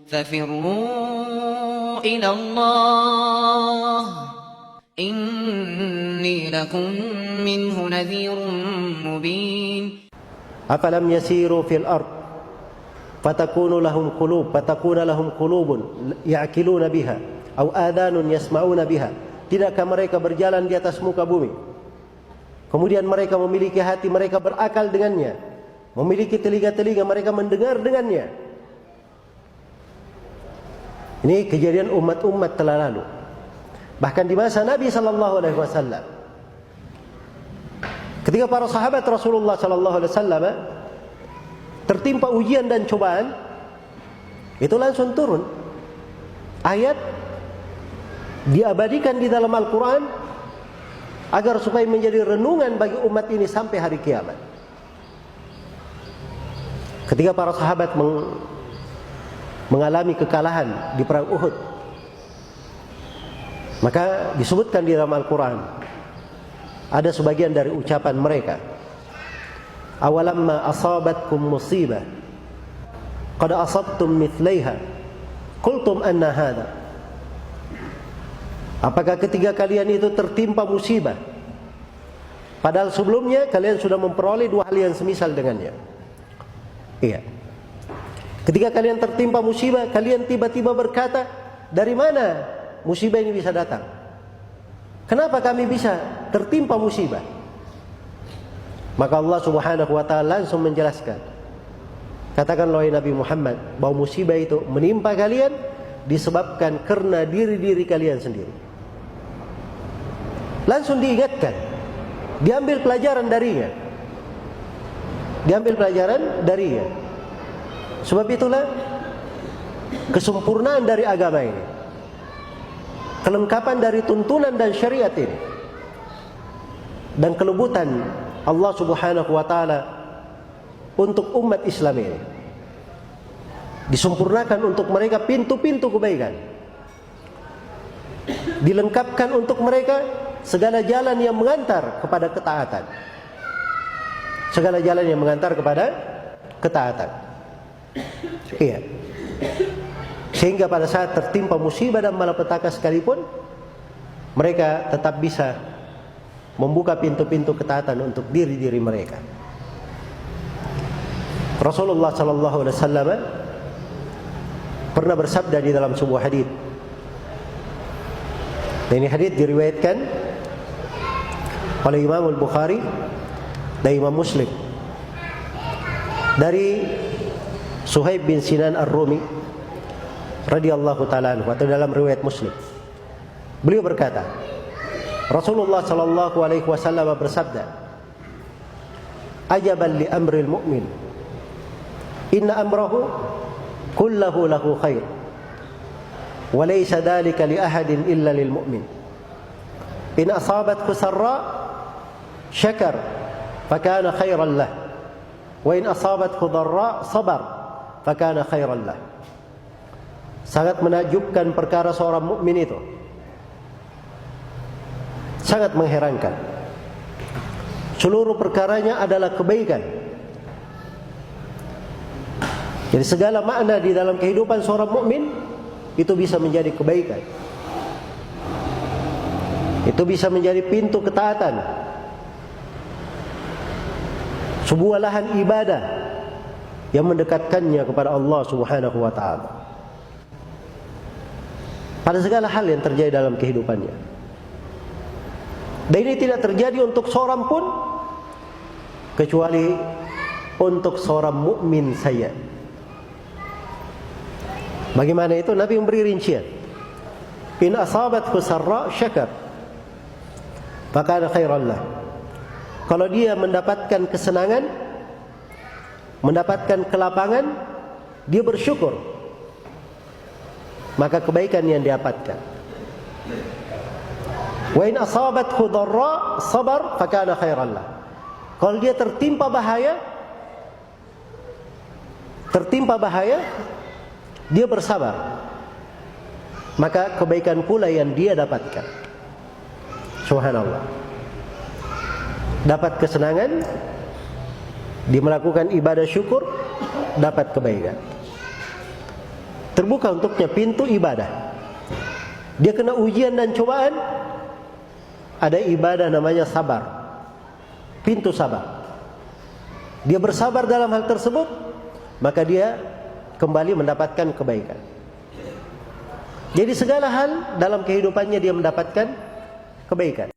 ففروا إلى الله إني لكم منه نذير مبين أفلم يسيروا في الأرض فتكون لهم قلوب يعقلون بها أو آذان يسمعون بها. Tidakkah mereka berjalan di atas muka bumi, kemudian mereka memiliki hati, mereka berakal dengannya, memiliki telinga-telinga, mereka mendengar dengannya. Ini kejadian umat-umat telah lalu. Bahkan di masa Nabi SAW, ketika para sahabat Rasulullah SAW tertimpa ujian dan cobaan, itu langsung turun ayat, diabadikan di dalam Al-Quran agar supaya menjadi renungan bagi umat ini sampai hari kiamat. Ketika para sahabat mengalami kekalahan di perang Uhud, maka disebutkan di dalam Al-Quran ada sebagian dari ucapan mereka, awalamma asabatkum musibah qad asabtum mithlaiha qultum anna hadha. Apakah ketika kalian itu tertimpa musibah, padahal sebelumnya kalian sudah memperoleh dua hal yang semisal dengannya? Iya. Ketika kalian tertimpa musibah, kalian tiba-tiba berkata, dari mana musibah ini bisa datang? Kenapa kami bisa tertimpa musibah? Maka Allah Subhanahu wa ta'ala langsung menjelaskan, katakanlah wahai Nabi Muhammad, bahwa musibah itu menimpa kalian disebabkan karena diri-diri kalian sendiri. Langsung diingatkan, diambil pelajaran darinya. Sebab itulah kesempurnaan dari agama ini, kelengkapan dari tuntunan dan syariat ini, dan kelebutan Allah Subhanahu wa ta'ala untuk umat Islam ini, disempurnakan untuk mereka pintu-pintu kebaikan, dilengkapkan untuk mereka segala jalan yang mengantar kepada ketaatan. Segala jalan yang mengantar kepada ketaatan. Iya. Sehingga pada saat tertimpa musibah dan malapetaka sekalipun, mereka tetap bisa membuka pintu-pintu ketaatan untuk diri-diri mereka. Rasulullah SAW pernah bersabda di dalam sebuah hadits. Dan ini hadits diriwayatkan oleh Imam Al-Bukhari dan Imam Muslim dari Suhaib bin Sinan Ar-Rumi radhiyallahu ta'ala anhu, atau dalam riwayat Muslim. Beliau berkata, Rasulullah sallallahu alaihi wasallam bersabda, ajaban li amril mu'min, inna amrahu kullahu lahu khair, wa laysa dhalika li ahadin illa lil mu'min. In asabathu sarra syakar fakana khairan lah, wa in asabathu dharra sabar fakana khairan lah. Sangat menakjubkan perkara seorang mukmin itu, sangat mengherankan. Seluruh perkaranya adalah kebaikan. Jadi segala makna di dalam kehidupan seorang mukmin itu bisa menjadi kebaikan. Itu bisa menjadi pintu ketaatan, sebuah lahan ibadah yang mendekatkannya kepada Allah Subhanahu wa ta'ala pada segala hal yang terjadi dalam kehidupannya. Dan ini tidak terjadi untuk seorang pun kecuali untuk seorang mukmin saja. Bagaimana itu? Nabi memberi rincian. In asabathu sarra syakar fakana khairan lah. Kalau dia mendapatkan kesenangan, mendapatkan kelapangan, dia bersyukur, maka kebaikan yang didapatkan. Wa in asabathu dharra sabar fakana khairan lah. Kalau dia tertimpa bahaya, dia bersabar, maka kebaikan pula yang dia dapatkan. Subhanallah. Dapat kesenangan, dia melakukan ibadah syukur, dapat kebaikan. terbuka untuknya pintu ibadah. Dia kena ujian dan cobaan, ada ibadah namanya sabar, pintu sabar. Dia bersabar dalam hal tersebut, maka dia kembali mendapatkan kebaikan. Jadi segala hal dalam kehidupannya dia mendapatkan kebaikan.